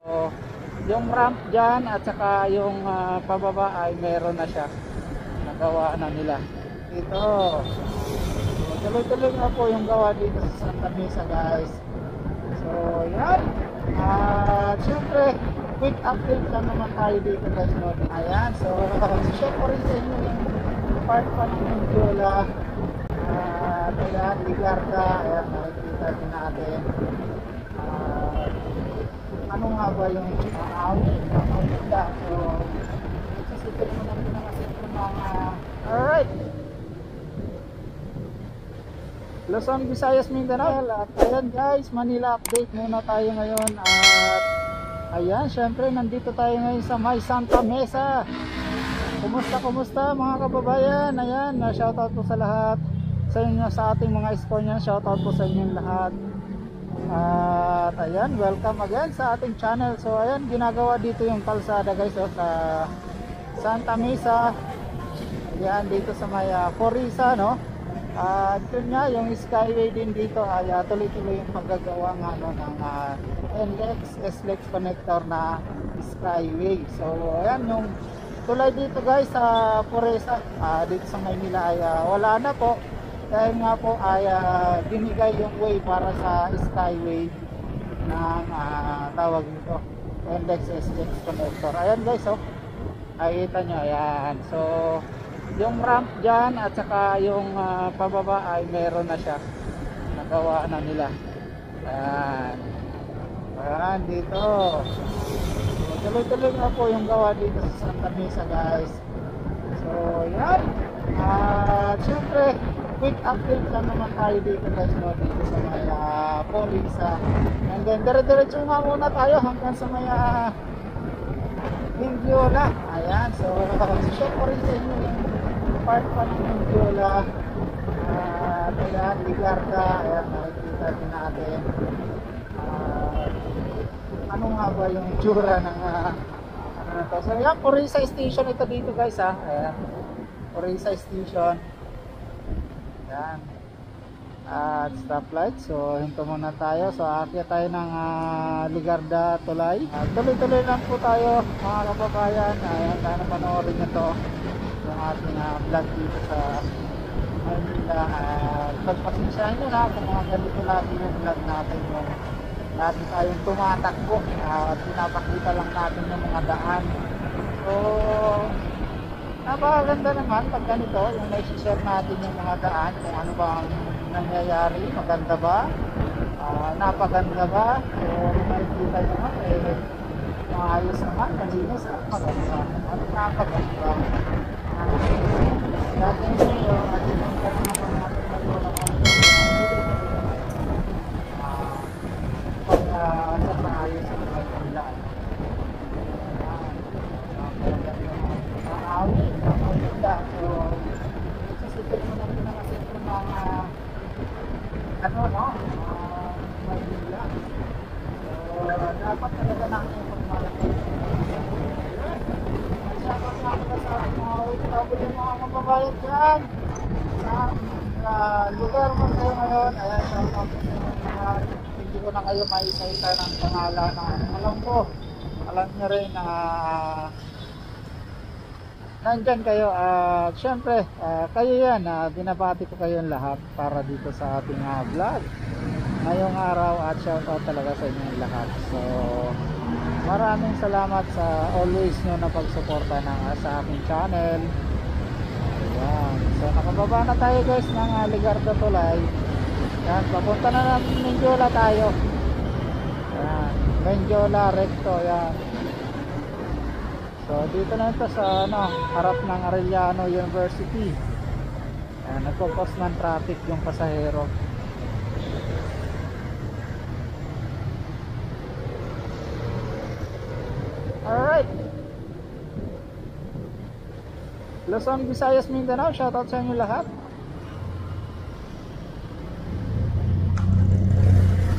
So, yung ramp dyan at saka yung pababa ay meron na siya, nagawa na nila dito. So, tuloy-tuloy na po yung gawa dito sa Santa Mesa, guys. So yan, at syempre quick update lang naman tayo dito, guys, no? Ayan, so share ko rin sa inyo yung part pa ng Mendiola. Ayan, Ligarda, ayan, nakikita din natin. Ano nga ba yung outlet? So, sasipin mo na pinakasit ko mga alright. Luzon, Visayas, Mindanao. At ayan, guys, Manila update muna tayo ngayon. At ayan, syempre nandito tayo ngayon sa May Santa Mesa. Kumusta mga kababayan? Ayan, shoutout po sa lahat sa inyo, sa ating mga Esconian. Shoutout po sa inyong lahat. At ayan, welcome again sa ating channel. So ayan, ginagawa dito yung kalsada, guys, sa Santa Mesa. Ayan, dito sa may Corisa, no? At yun nga, yung Skyway din dito ay tuloy-tuloy yung paggagawa ng NLEX, SLEX connector na Skyway. So ayan, yung tulay dito, guys, sa Puresa, dito sa Maynila ay wala na po. Dahil nga po ay binigay yung way para sa Skyway ng tawag nito, NLEX, SLEX connector. Ayan, guys, oh, ay kita nyo, ayan. So yung ramp dyan at saka yung pababa ay meron na siya, nagawa na nila. Ayan, ayan dito. So, tuloy-tuloy na po yung gawa dito sa Santa Mesa, guys. So yan, at syempre quick update lang naman tayo dito, guys, no? Dito sa may Polisa. And then dire-diretso nga muna tayo hanggang sa may Mendiola. Ayan, so share ko rin sa inyo yung part pa ng Mendiola. Ayan, Ligarda, ayan, nakikita din natin. Ano nga ba yung tsura ng ano na to. So ayan, Corisa Station ito dito, guys, ha. Ayan, Corisa Station. Ayan, at stoplight. So hinto muna tayo. So aakyat tayo ng Ligarda tulay. Tuloy-tuloy lang po tayo, mga kababayan. Ayan, sana panoorin nyo to, yung ating vlog dito sa Manila. Pagpasensyahan nyo na kung mga ganito lagi yung vlog natin, yung lagi tayong tumatakbo at pinapakita lang natin yung mga daan. So napakaganda naman pag ganito, yung naisishare natin yung mga daan, kung ano ba ang nangyayari, maganda ba, napaganda ba. So makikita nyo nga, maayos naman, malinis at maganda at napaganda. Dati nyo yung ating pag-napan natin pag maayos ang pagkandaan. So sasipin mo na pinakasit ko mga ano, no? Maynila. So dapat talaga natin yung pagmalaki. Masyapag na ako sa ating mga wait yung mga kababayan dyan sa lugar mo kayo ngayon. Ayan, shoutout sa inyo mga, hindi ko na kayo maisa-isa ng pangalan na alam ko, alam nyo rin na nandyan kayo. At syempre kayo yan, binabati ko kayong lahat para dito sa ating vlog ngayong araw. At shoutout talaga sa inyong lahat. So maraming salamat sa always nyo na pagsuporta sa aking channel. Ayan, so nakababa na tayo, guys, ng Ligarda tulay. Ayan, papunta na natin Mendiola tayo. Ayan, Mendiola recto. Ayan, so dito na ito sa harap ng Arellano University. Ayan, nagpo-cause ng traffic yung pasahero. Alright, Luzon, Visayas, Mindanao, shoutout sa inyo lahat.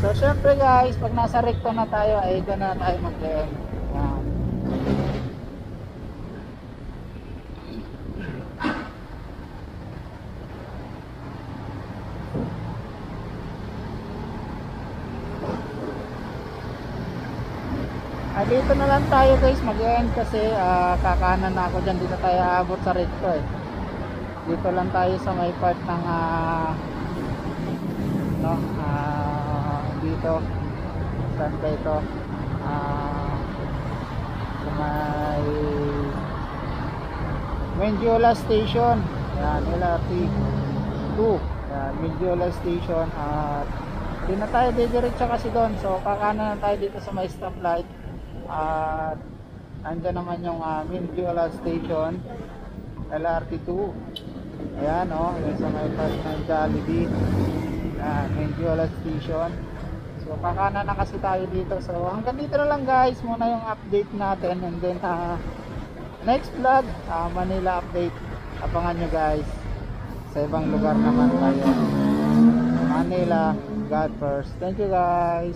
So syempre, guys, pag nasa recto na tayo ay doon na tayo mag-end. dito na lang tayo guys, mag-end kasi kakanan na ako dyan. Dito tayo aabot sa recto eh. Dito lang tayo sa may part ng dito saan ba ito, sa may Mendiola Station. Yan, LRT 2. Yan, Mendiola Station. At hindi na tayo didiretso kasi doon, so kakanan na tayo dito sa may stoplight. At andyan naman yung Mendiola Station, LRT 2. Ayan yung sa may part ng Jollibee. Yan, Mendiola Station. So kakanan na kasi tayo dito. So hanggang dito na lang guys muna yung update natin, and then next vlog, Manila update. Abangan nyo guys. Sa ibang lugar naman tayo. Manila, God first. Thank you guys.